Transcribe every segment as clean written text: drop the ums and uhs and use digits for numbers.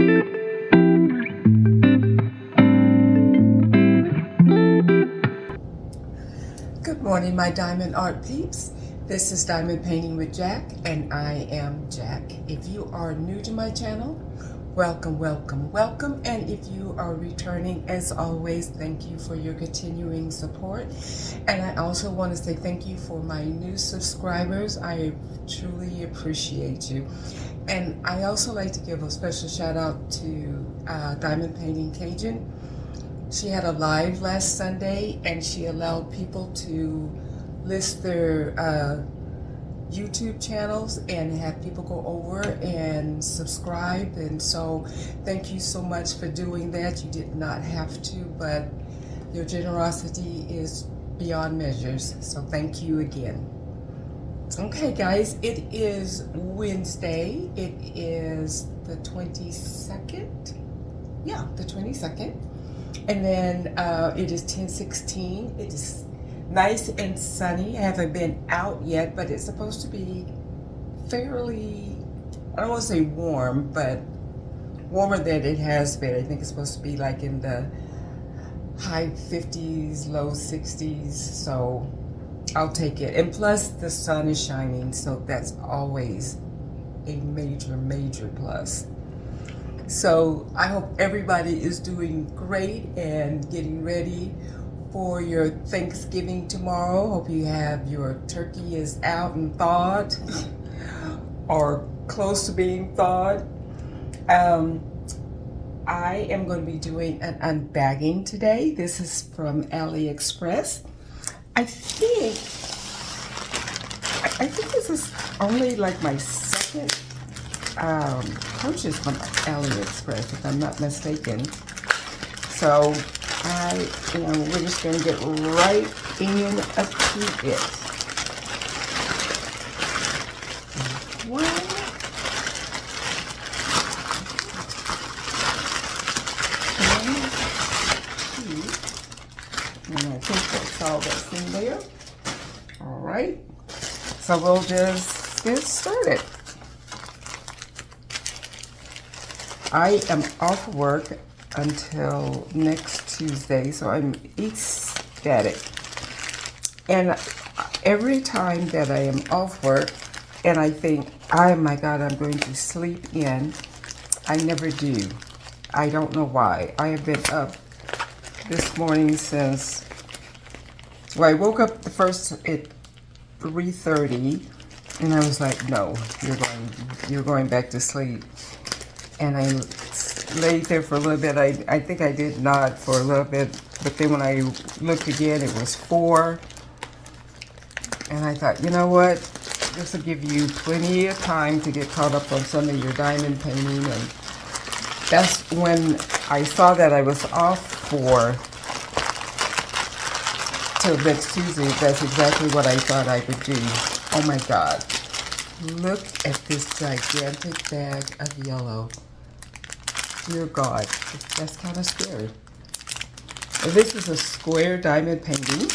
Good morning, my diamond art peeps. This is Diamond Painting with Jack, and I am Jack. If you are new to my channel, welcome, welcome, welcome. And if you are returning, as always, thank you for your continuing support. And I also want to say thank you for my new subscribers. I truly appreciate you. And I also like to give a special shout out to Diamond Painting Cajun. She had a live last Sunday, and she allowed people to list their YouTube channels and have people go over and subscribe. And so thank you so much for doing that. You did not have to, but your generosity is beyond measures. So thank you again. Okay, guys, it is Wednesday. It is the 22nd. Yeah, the 22nd. And then it is 10:16. It is nice and sunny. I haven't been out yet, but it's supposed to be fairly, I don't want to say warm, but warmer than it has been. I think it's supposed to be like in the high 50s, low 60s. So I'll take it. And plus the sun is shining, so that's always a major, major plus. So I hope everybody is doing great and getting ready for your Thanksgiving tomorrow. Hope you have your turkey is out and thawed or close to being thawed. I am going to be doing an unbagging today. This is from Ali Express. I think this is only like my second purchase from AliExpress, if I'm not mistaken. So we're just going to get right into it. One, two, and I think that's all that's in there. All right, so we'll just get started. I am off work until next Tuesday, so I'm ecstatic. And every time that I am off work and I think, oh my God, I'm going to sleep in, I never do. I don't know why. I have been up this morning since, well, I woke up the first at 3:30, and I was like, no, you're going back to sleep. And I laid there for a little bit. I think I did nod for a little bit, but then when I looked again, it was 4. And I thought, you know what? This will give you plenty of time to get caught up on some of your diamond painting. And that's when I saw that I was off for till next Tuesday. That's exactly what I thought I would do. Oh my God. Look at this gigantic bag of yellow. Dear God, that's kind of scary. This is a square diamond painting.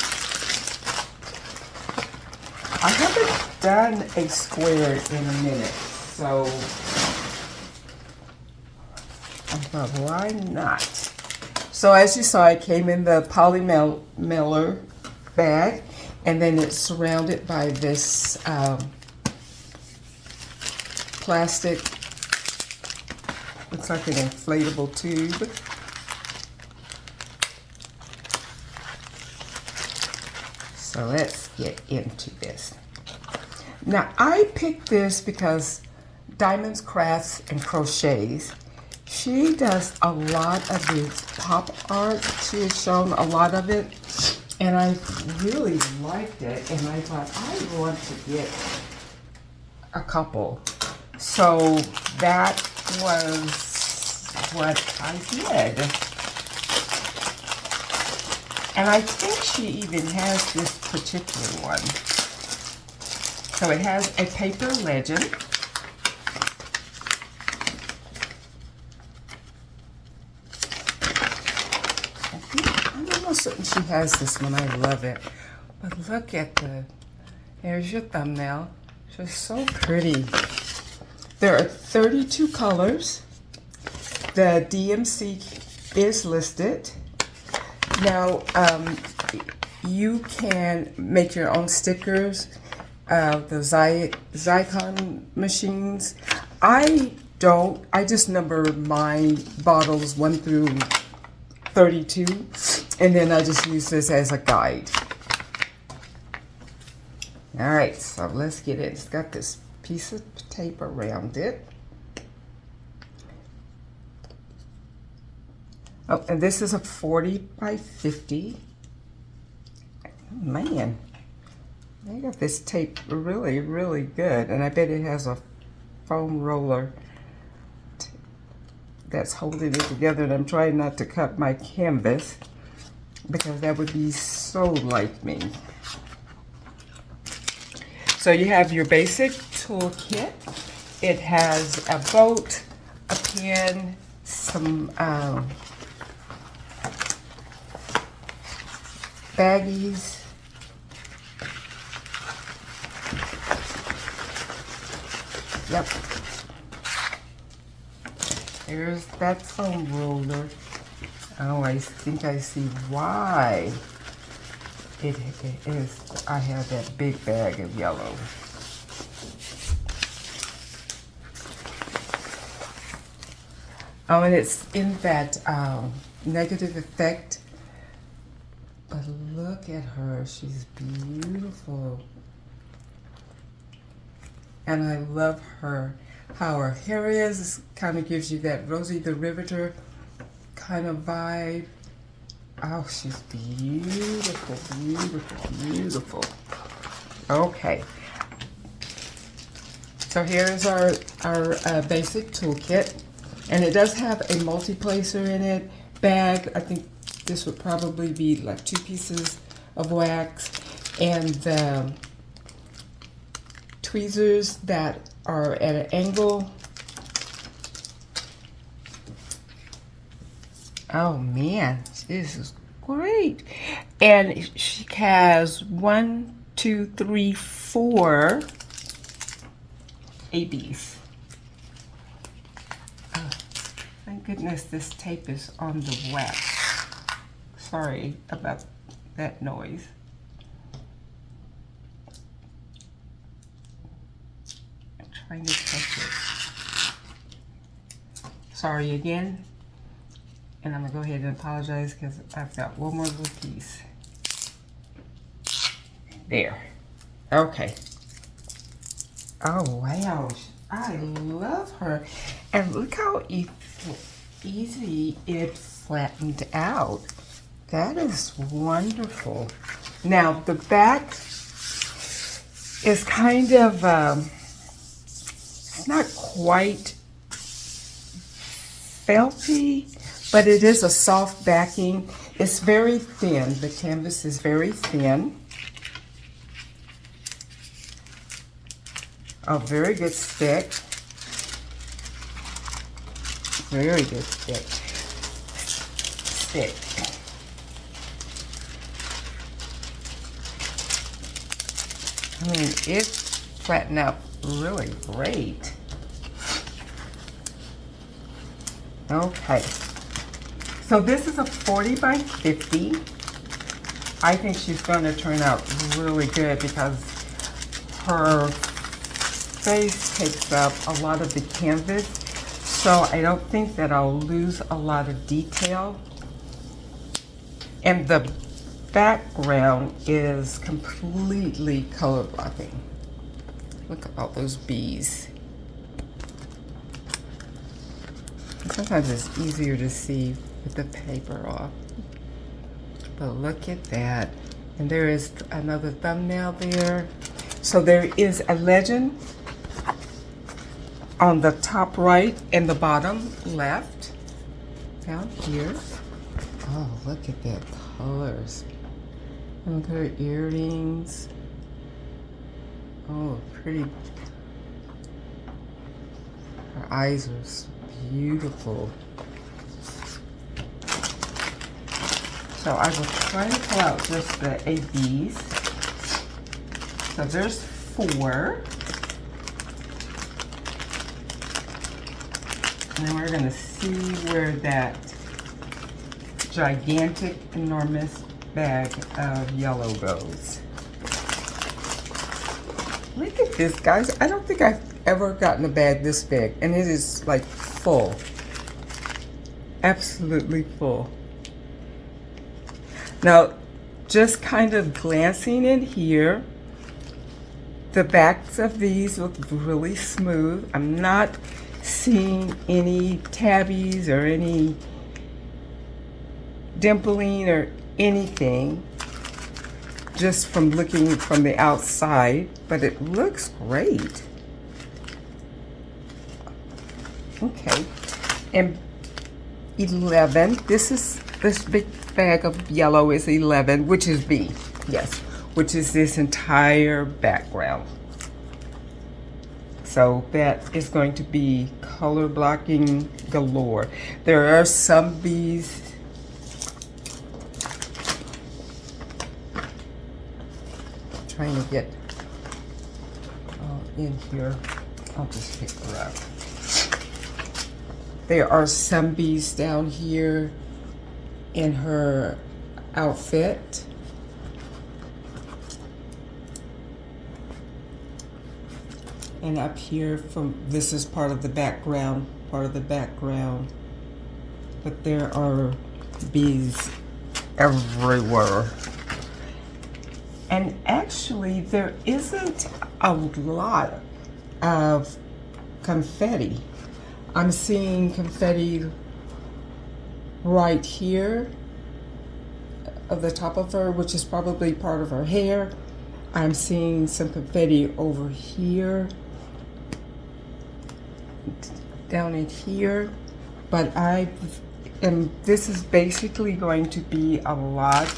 I haven't done a square in a minute, so I thought, why not? So as you saw, it came in the poly mailer bag, and then it's surrounded by this plastic, looks like an inflatable tube. So let's get into this. Now I picked this because Diamonds, Crafts, and Crochets, she does a lot of this pop art. She has shown a lot of it, and I really liked it, and I thought I want to get a couple. So that was what I did. And I think she even has this particular one. So it has a paper legend. I'm almost certain she has this one. I love it. But look at there's your thumbnail. She's so pretty. There are 32 colors. The DMC is listed. Now, you can make your own stickers, the Zycon machines. I don't. I just number my bottles 1 through 32, and then I just use this as a guide. All right, so let's get it. It's got this piece of tape around it. Oh, and this is a 40 by 50. Man, they got this tape really, really good. And I bet it has a foam roller that's holding it together. And I'm trying not to cut my canvas because that would be so like me. So you have your basic toolkit. It has a boat, a pen, some baggies, yep. There's that foam roller. Oh, I think I see why it is. I have that big bag of yellow. Oh, and it's in that negative effect. But look at her, she's beautiful. And I love her, how her hair is. Kind of gives you that Rosie the Riveter kind of vibe. Oh, she's beautiful, beautiful, beautiful. Okay. So here's our basic toolkit. And it does have a multi-placer in it, bag. I think this would probably be like 2 pieces of wax, and the tweezers that are at an angle. Oh man, this is great. And she has 1, 2, 3, 4 ABs. Oh, thank goodness this tape is on the wax. Sorry about that noise. I'm trying to touch it. Sorry again. And I'm gonna go ahead and apologize because I've got one more little piece. There. Okay. Oh wow. I love her. And look how easy it flattened out. That is wonderful. Now the back is kind of, it's not quite felty, but it is a soft backing. It's very thin. The canvas is very thin. A very good stick. Very good stick. I mean, it's flattened out really great. Okay. So this is a 40 by 50. I think she's going to turn out really good because her face takes up a lot of the canvas. So I don't think that I'll lose a lot of detail. And the background is completely color blocking. Look at all those bees. Sometimes it's easier to see with the paper off. But look at that. And there is another thumbnail there. So there is a legend on the top right and the bottom left down here. Oh, look at that colors. Look at her earrings. Oh, pretty. Her eyes are so beautiful. So I will try to pull out just the ABs. So there's 4. And then we're going to see where that gigantic, enormous bag of yellow goes. Look at this, guys. I don't think I've ever gotten a bag this big, and it is like full. Absolutely full. Now, just kind of glancing in here, the backs of these look really smooth. I'm not seeing any tabbies or any dimpling or anything, just from looking from the outside, but it looks great. Okay, and 11, this big bag of yellow is 11, which is B, yes, which is this entire background. So that is going to be color blocking galore. There are some B's trying to get in here. I'll just pick her up. There are some bees down here in her outfit. And up here this is part of the background, but there are bees everywhere. And actually there isn't a lot of confetti. I'm seeing confetti right here at the top of her, which is probably part of her hair. I'm seeing some confetti over here, down in here, but this is basically going to be a lot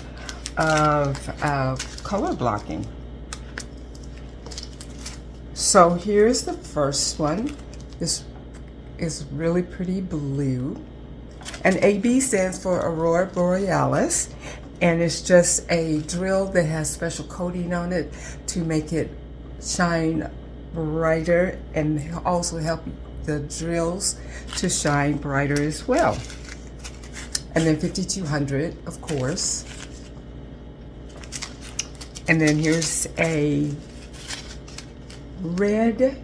of color blocking. So here's the first one. This is really pretty blue. And AB stands for Aurora Borealis, and it's just a drill that has special coating on it to make it shine brighter and also help the drills to shine brighter as well. And then 5200, of course. And then here's a red.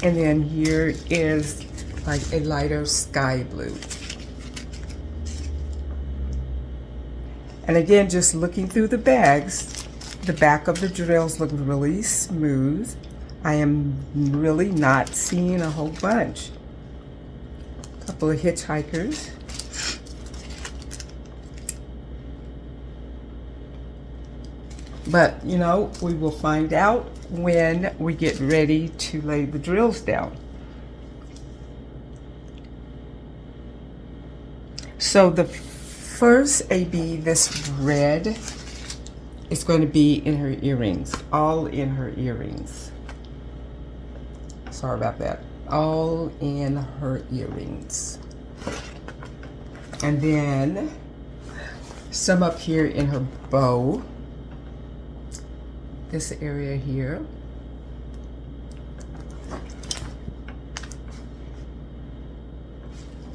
And then here is like a lighter sky blue. And again, just looking through the bags, the back of the drills look really smooth. I am really not seeing a whole bunch. A couple of hitchhikers. But, you know, we will find out when we get ready to lay the drills down. So the first AB, this red, is going to be in her earrings, all in her earrings. Sorry about that. All in her earrings. And then some up here in her bow. This area here.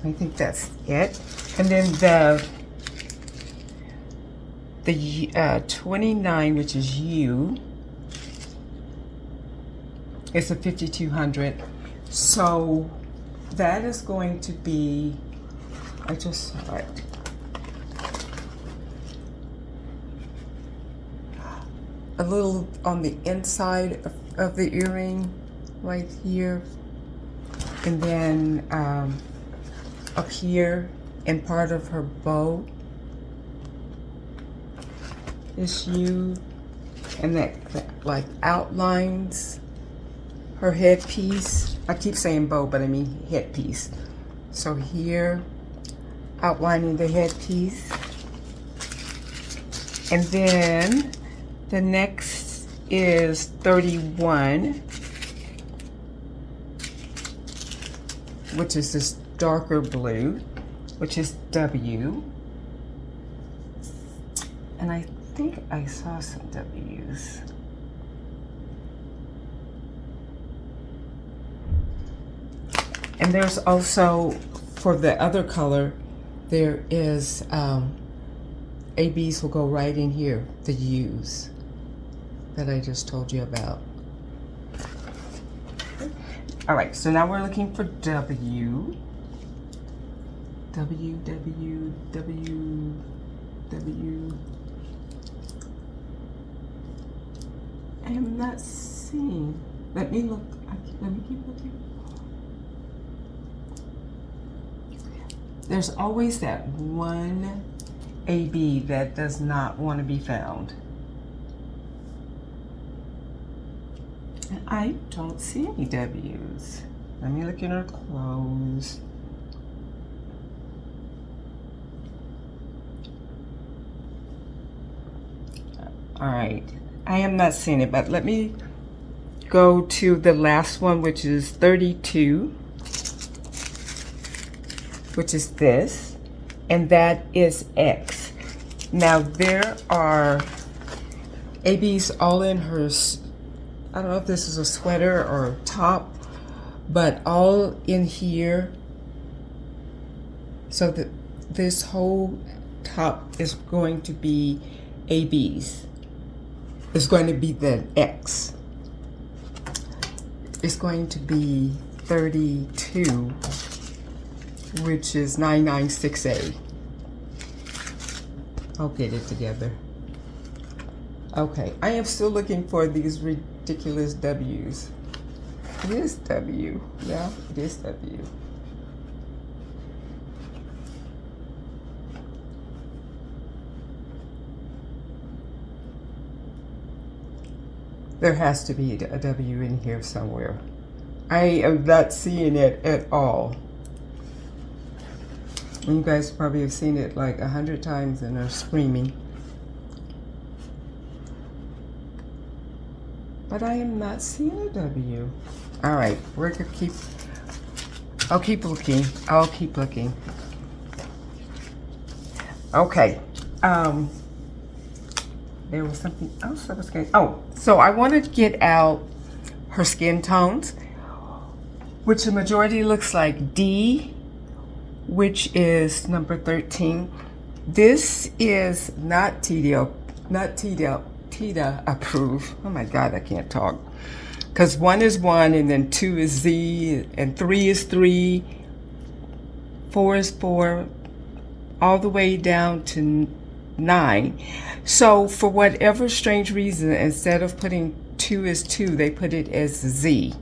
I think that's it. And then the 29, which is U, it's a 5200. So that is going to be, I just saw it. A little on the inside of the earring right here, and then up here and part of her bow is U, and that like outlines her headpiece. I keep saying bow, but I mean headpiece. So here, outlining the headpiece, and then the next is 31, which is this darker blue, which is W. And I think I saw some W's. And there's also, for the other color, there is, ABs will go right in here, the U's that I just told you about. All right, so now we're looking for W. W, W, W, W. I am not seeing. Let me look. Let me keep looking. There's always that one AB that does not want to be found. And I don't see any W's. Let me look in her clothes. All right, I am not seeing it, but let me go to the last one, which is 32, which is this, and that is X. Now there are ABs all in her, I don't know if this is a sweater or top, but all in here. So that this whole top is going to be ABs. It's going to be the X. It's going to be 32, which is 996A. I'll get it together. Okay, I am still looking for these ridiculous W's. It is W. Yeah, it is W. There has to be a W in here somewhere. I am not seeing it at all. You guys probably have seen it like 100 times and are screaming. But I am not seeing a W. All right, we're gonna keep, I'll keep looking. I'll keep looking. Okay. There was something else I was going to, oh, so I wanted to get out her skin tones, which the majority looks like D, which is number 13. This is not Teeda approved. Oh my God, I can't talk. Because 1 is 1, and then 2 is Z, and 3 is 3, 4 is 4, all the way down to 9. So for whatever strange reason, instead of putting 2 as 2, they put it as Z.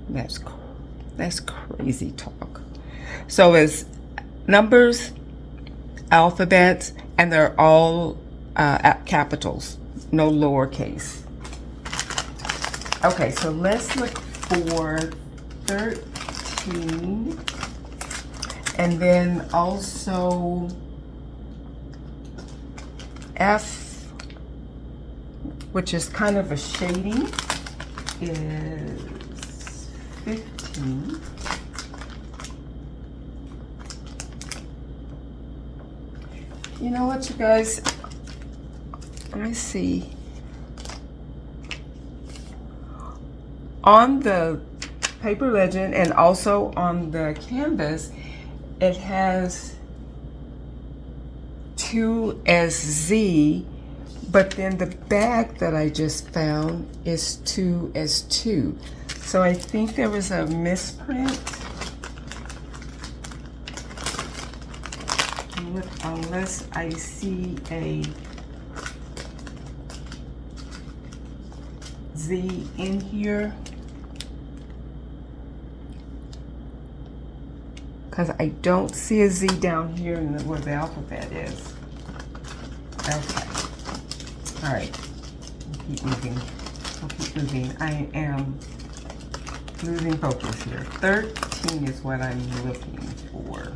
That's crazy talk. So it's numbers, alphabets, and they're all capitals, no lowercase. Okay, so let's look for 13, and then also F, which is kind of a shading, is 15. You know what, you guys? Let me see. On the paper legend and also on the canvas, it has 2 as Z, but then the bag that I just found is 2 as 2. So I think there was a misprint. Unless I see a Z in here. Because I don't see a Z down here in where the alphabet is. Okay. All right. I'll keep moving. I'll keep moving. I am losing focus here. 13 is what I'm looking for.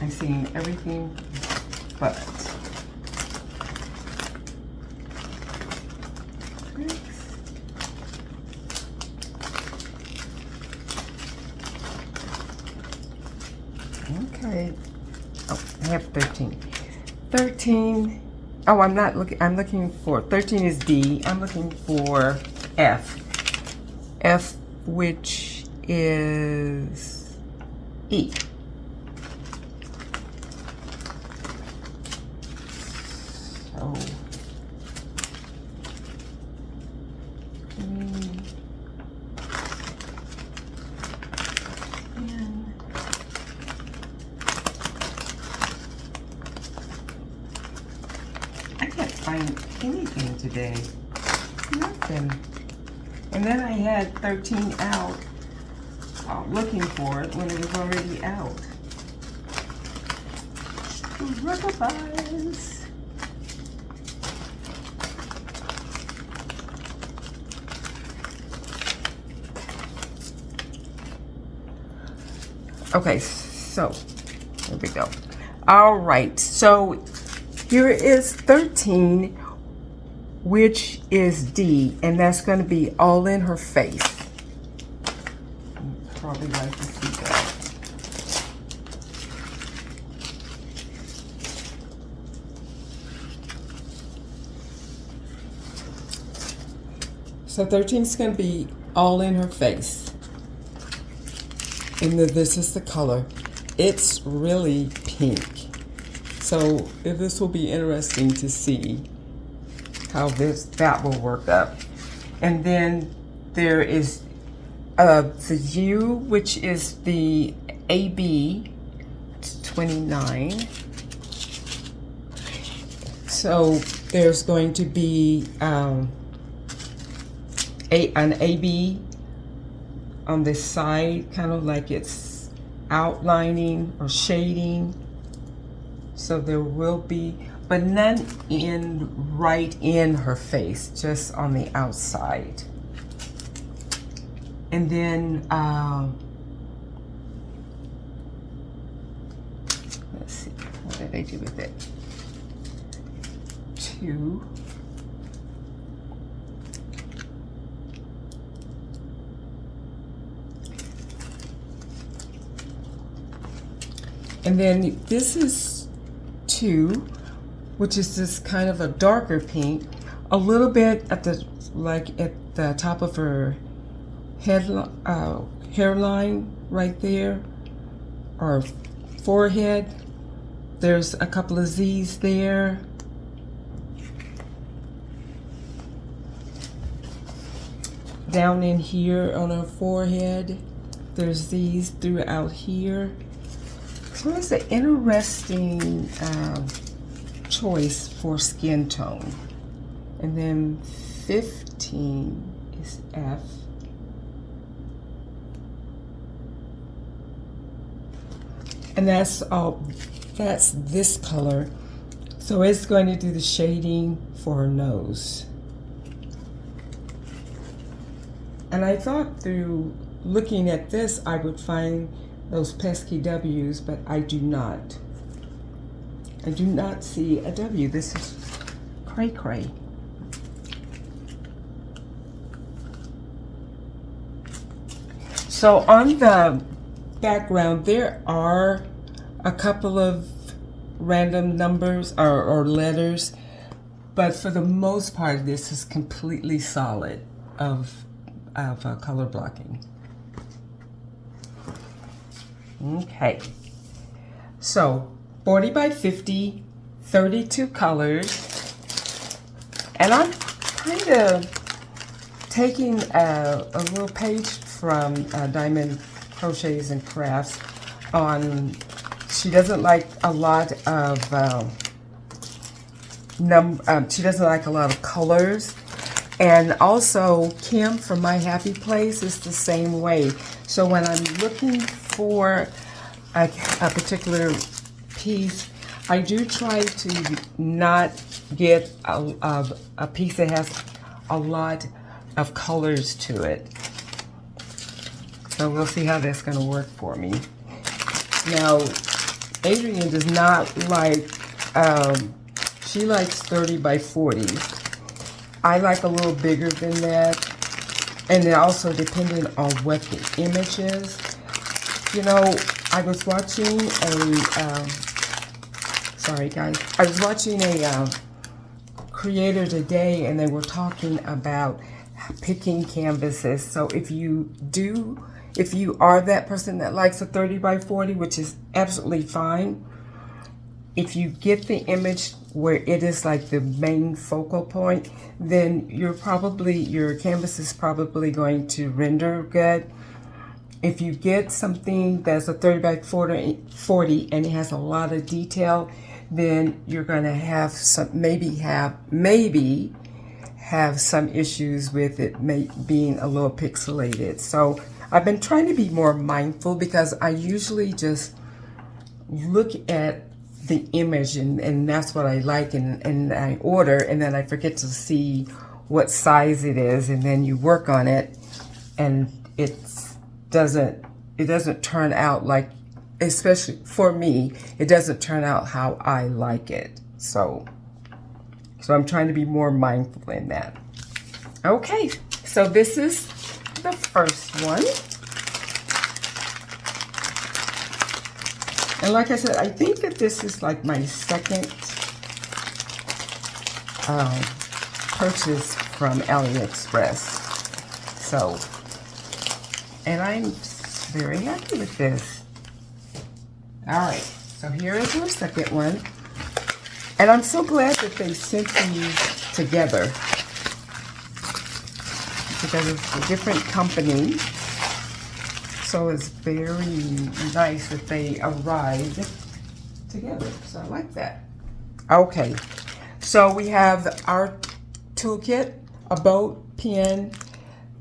I'm seeing everything but. Okay. Oh, I have 13. 13 Oh, I'm not looking, I'm looking for, 13 is D. I'm looking for F. F, which is E. So, I can't find anything today. Nothing. And then I had 13 out, looking for it when it was already out. Rubber buys. Okay, so there we go. All right, so here is 13, which is D, and that's going to be all in her face. You'd probably like to see that. So 13 is going to be all in her face. And this is the color. It's really pink. So this will be interesting to see how that will work up. And then there is the U, which is the AB 29. So there's going to be an AB on this side, kind of like it's outlining or shading. So there will be, but none right in her face, just on the outside. And then, let's see, what did I do with it? 2. And then this is 2, which is this kind of a darker pink, a little bit at the, like at the top of her head, hairline right there, or forehead. There's a couple of Z's there. Down in here on her forehead, there's these throughout here. So it's an interesting choice for skin tone. And then 15 is F. And that's this color. So it's going to do the shading for her nose. And I thought through looking at this, I would find those pesky W's, but I do not. I do not see a W. This is cray cray. So on the background, there are a couple of random numbers or letters, but for the most part, this is completely solid of color blocking. Okay, so 40 by 50, 32 colors, and I'm kind of taking a little page from Diamond Crochets and Crafts on, she doesn't like a lot of, she doesn't like a lot of colors. And also Kim from My Happy Place is the same way. So when I'm looking for a particular piece, I do try to not get a piece that has a lot of colors to it. So we'll see how that's going to work for me. Now, Adrienne does not like, she likes 30 by 40. I like a little bigger than that. And then also depending on what the image is. You know, I was watching a, sorry guys, I was watching a creator today, and they were talking about picking canvases. So if you are that person that likes a 30 by 40, which is absolutely fine, if you get the image where it is like the main focal point, then your canvas is probably going to render good. If you get something that's a 30 by 40 and it has a lot of detail, then you're going to have maybe have some issues with it being a little pixelated. So I've been trying to be more mindful, because I usually just look at the image and that's what I like, and I order, and then I forget to see what size it is, and then you work on it and it doesn't turn out like, especially for me, it doesn't turn out how I like it. So I'm trying to be more mindful in that. Okay, so this is the first one. And like I said, I think that this is like my second purchase from AliExpress. So, and I'm very happy with this. All right, so here is our second one. And I'm so glad that they sent these together, because it's a different company. So it's very nice that they arrived together. So I like that. Okay, so we have our toolkit, a boat, pen.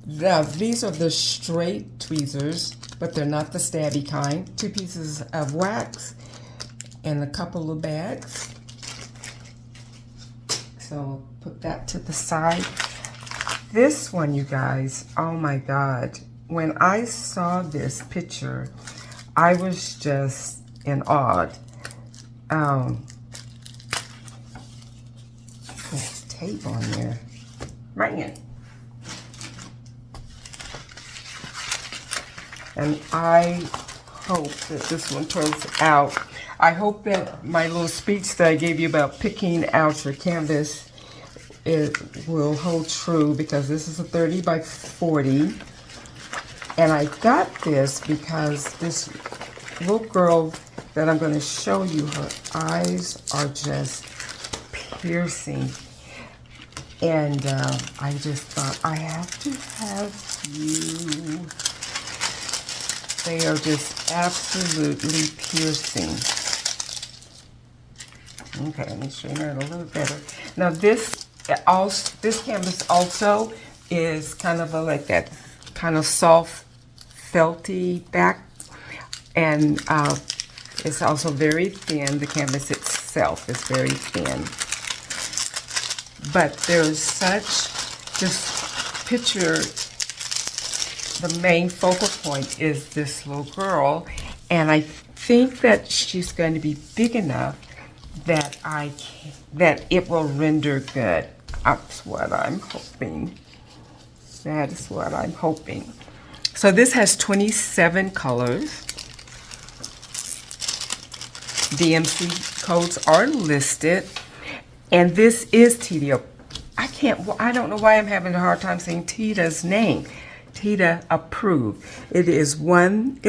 Now, these are the straight tweezers, but they're not the stabby kind. 2 pieces of wax and a couple of bags. So put that to the side. This one, you guys, oh my God. When I saw this picture, I was just in awe. There's tape on there. Man. And I hope that this one turns out. I hope that my little speech that I gave you about picking out your canvas, it will hold true, because this is a 30 by 40. And I got this because this little girl that I'm going to show you, her eyes are just piercing. And I just thought, I have to have you. They are just absolutely piercing. Okay, let me straighten it a little better. Now this canvas also is kind of like that kind of soft felty back, and it's also very thin. The canvas itself is very thin, but there's just picture the main focal point is this little girl, and I think that she's going to be big enough that that it will render good. That's what I'm hoping. That is what I'm hoping. So this has 27 colors. DMC codes are listed. And this is Teeda. I don't know why I'm having a hard time saying Teeda's name. Teeda approved. It is 1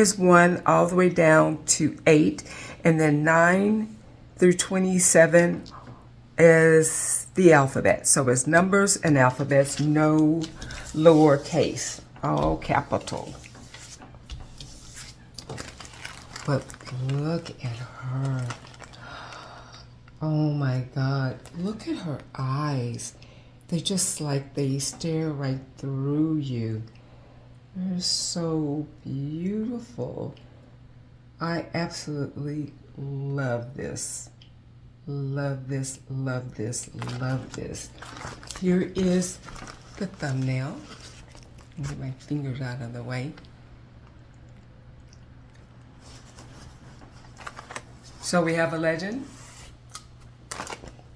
all the way down to 8. And then 9 through 27 is the alphabet. So it's numbers and alphabets, no lowercase, all capital. But look at her. Oh my God, look at her eyes. They just like they stare right through you. They're so beautiful. I absolutely love this. Love this, love this, love this. Here is the thumbnail. Get my fingers out of the way. So we have a legend.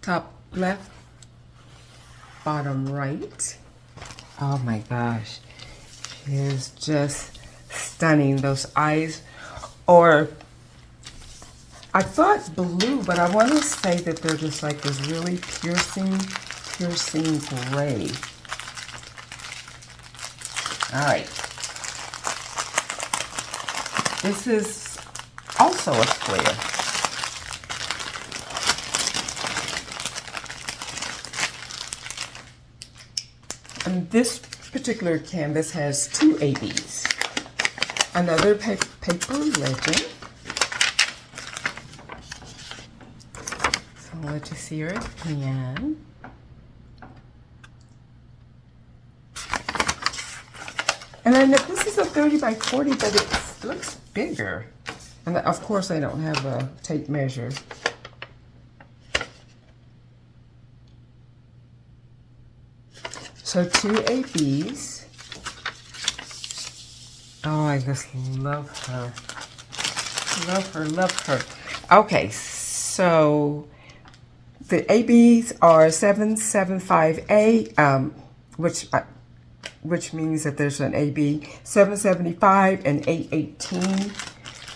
Top left, bottom right. Oh my gosh. It is just stunning. Those eyes are, I thought blue, but I want to say that they're just like this really piercing piercing gray. All right. This is also a square. And this particular canvas has 2 ABs. Another paper legend. So I'll let you see her again. And then this is a 30 by 40, but it looks bigger. And of course I don't have a tape measure. So 2 ABs. Oh, I just love her. Love her, love her. Okay, so the ABs are 775A, which means that there's an AB 775 and 818.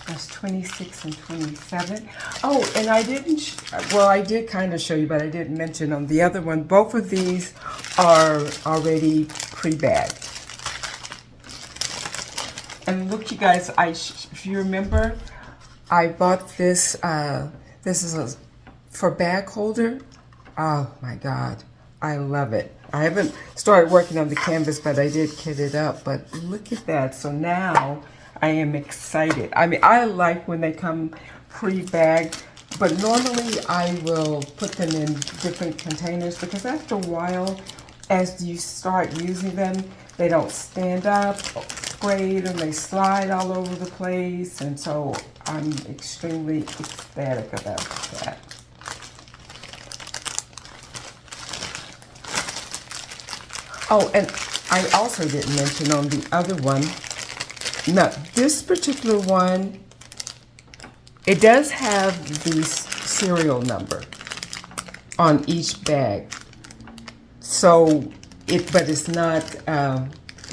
That's 26 and 27. Oh, and I didn't, well, I did kind of show you, but I didn't mention on the other one, both of these are already pre-bagged. And look, you guys, if you remember, I bought this, this is for bag holder. Oh my God, I love it. I haven't started working on the canvas, but I did kit it up. But look at that. So now I am excited. I mean, I like when they come pre-bagged, but normally I will put them in different containers because after a while, as you start using them, they don't stand up straight and they slide all over the place. And so I'm extremely ecstatic about that. Oh, and I also didn't mention on the other one, now this particular one, it does have the serial number on each bag. So, but it's not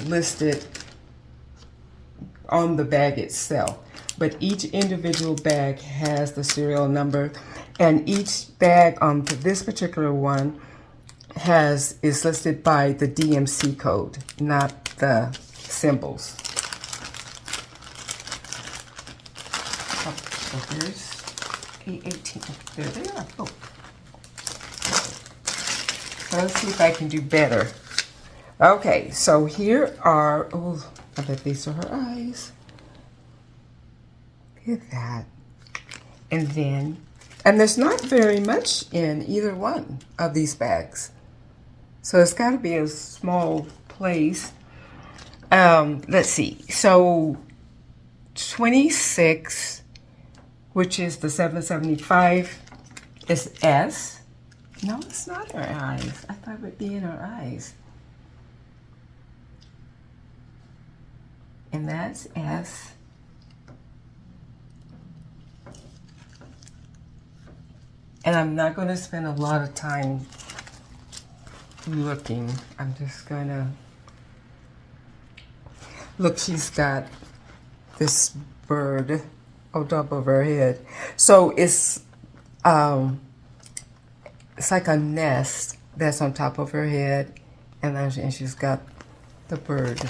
listed on the bag itself. But each individual bag has the serial number, and each bag on this particular one is listed by the DMC code, not the symbols. Oh, so here's A18. There they are. Oh. So let's see if I can do better. Okay, so here are, oh, I bet these are her eyes. Look at that. And then, and there's not very much in either one of these bags. So it's got to be a small place. Let's see. So 26, which is the 775, is S. No, it's not her eyes. I thought it would be in her eyes. And that's S. And I'm not going to spend a lot of time looking. I'm just going to look. She's got this bird on top of her head. So it's like a nest that's on top of her head, and she's got the bird.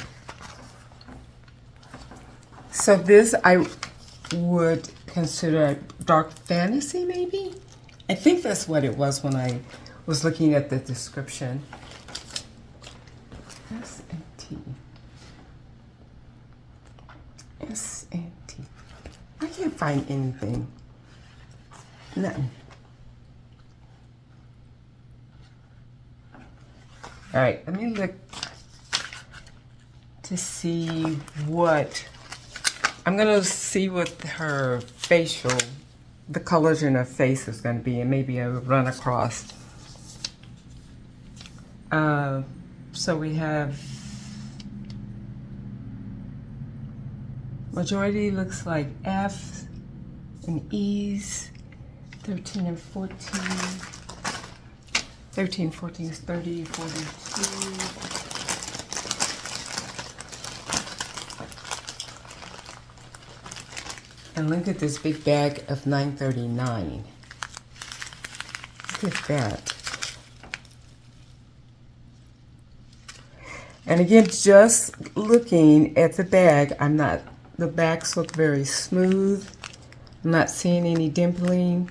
So this I would consider dark fantasy, maybe? I think that's what it was when I was looking at the description. S and T. S and T. I can't find anything. Nothing. All right, let me look to see what, I'm gonna see what her facial, the colors in her face is gonna be, and maybe I will run across. So we have, majority looks like F and E's, 13 and 14. 13, 14 is 30, 42. And look at this big bag of $9.39. Look at that. And again, just looking at the bag, the bags look very smooth. I'm not seeing any dimpling.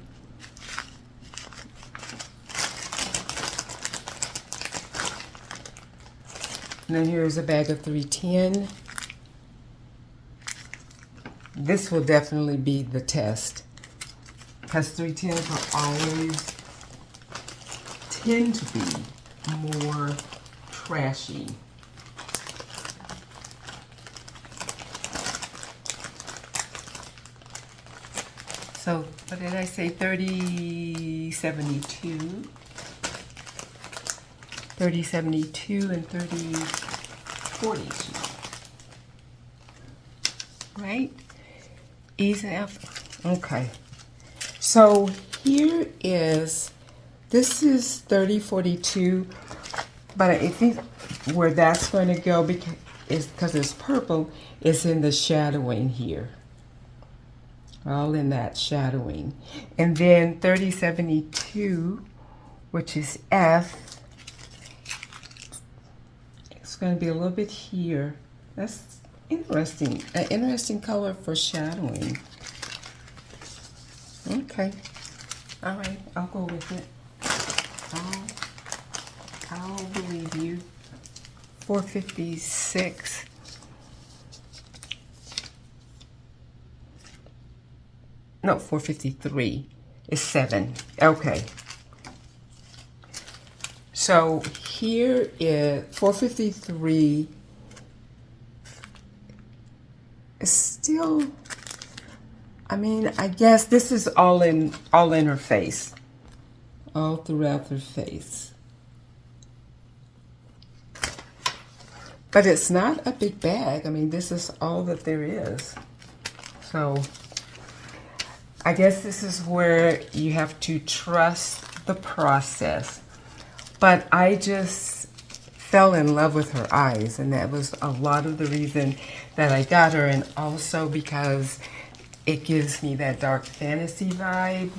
And then here's a bag of 310. This will definitely be the test, because 310s will always tend to be more trashy. So, what did I say? 3072. 3072 and 3042. Right? E's and F. Okay. So here is, this is 3042, but I think where that's going to go, because it's purple, is in the shadowing here. All in that shadowing. And then 3072, which is F, it's going to be a little bit here. That's interesting. An interesting color for shadowing. Okay. All right. I'll go with it. I'll believe you. 456. No, 453 is 7. Okay. So here is 453 is still, I mean, I guess this is all in her face. All throughout her face. But it's not a big bag. I mean, this is all that there is. So I guess this is where you have to trust the process. But I just fell in love with her eyes, and that was a lot of the reason that I got her, and also because it gives me that dark fantasy vibe.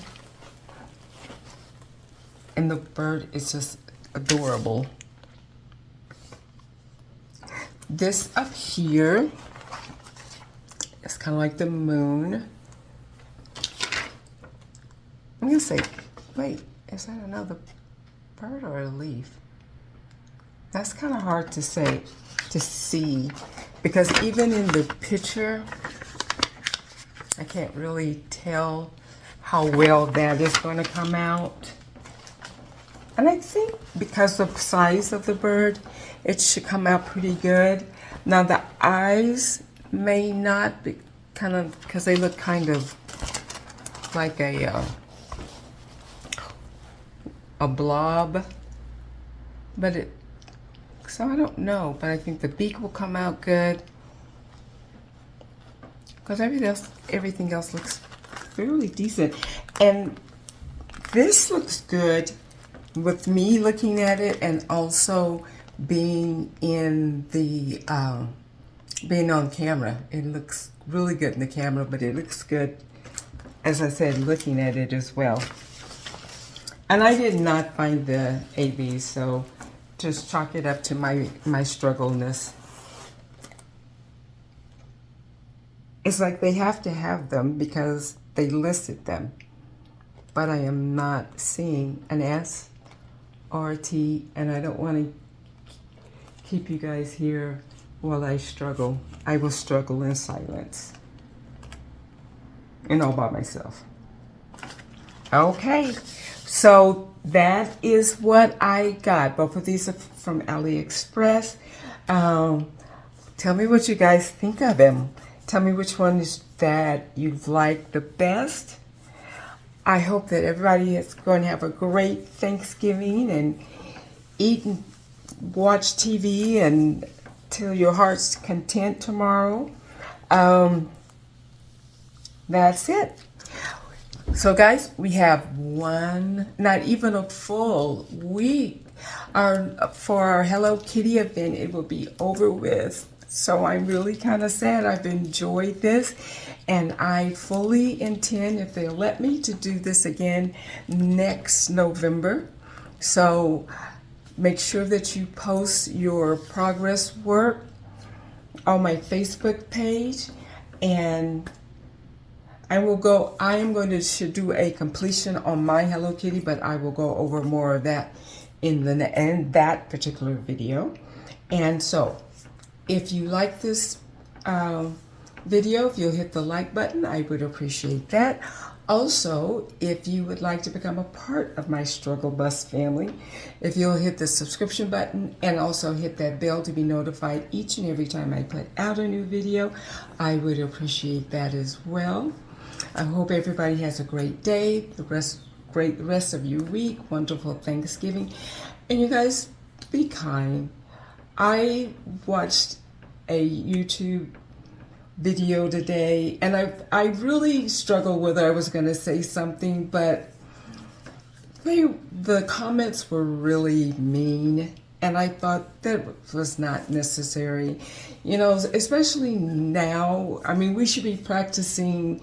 And the bird is just adorable. This up here is kind of like the moon. I'm gonna say, wait, is that another bird or a leaf? That's kind of hard to say, to see, because even in the picture, I can't really tell how well that is going to come out. And I think because of the size of the bird, it should come out pretty good. Now the eyes may not be kind of, because they look kind of like a blob, but so I don't know, but I think the beak will come out good, because everything else looks fairly decent. And this looks good with me looking at it, and also being in the being on camera. It looks really good in the camera, but it looks good, as I said, looking at it as well. And I did not find the ABs, so just chalk it up to my struggleness. It's like they have to have them because they listed them, but I am not seeing an S or a T, and I don't want to keep you guys here while I struggle. I will struggle in silence and all by myself. Okay. So that is what I got. Both of these are from AliExpress. Tell me what you guys think of them. Tell me which one is that you've liked the best. I hope that everybody is going to have a great Thanksgiving and eat and watch TV and till your heart's content tomorrow. That's it. So guys, we have not even a full week for our Hello Kitty event. It will be over with. So I'm really kind of sad. I've enjoyed this, and I fully intend, if they'll let me, to do this again next November. So make sure that you post your progress work on my Facebook page, and I am going to do a completion on my Hello Kitty, but I will go over more of that in that particular video. And so, if you like this video, if you'll hit the like button, I would appreciate that. Also, if you would like to become a part of my Struggle Bus family, if you'll hit the subscription button and also hit that bell to be notified each and every time I put out a new video, I would appreciate that as well. I hope everybody has a great day, great rest of your week, wonderful Thanksgiving, and you guys, be kind. I watched a YouTube video today, and I really struggled whether I was going to say something, but the comments were really mean, and I thought that was not necessary. You know, especially now, I mean, we should be practicing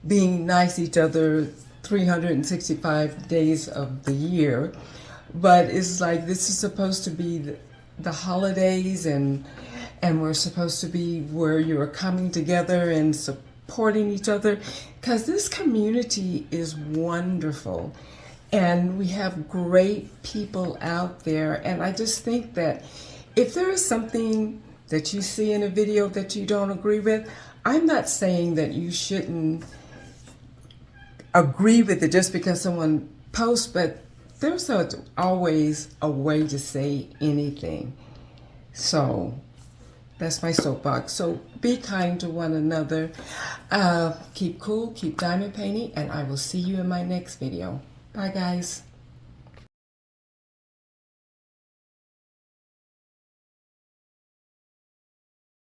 being nice to each other 365 days of the year, but it's like this is supposed to be the holidays, and we're supposed to be where you're coming together and supporting each other, because this community is wonderful and we have great people out there. And I just think that if there is something that you see in a video that you don't agree with, I'm not saying that you shouldn't agree with it just because someone posts, but there's always a way to say anything. So that's my soapbox. So be kind to one another. Keep cool, keep diamond painting, and I will see you in my next video. Bye, guys.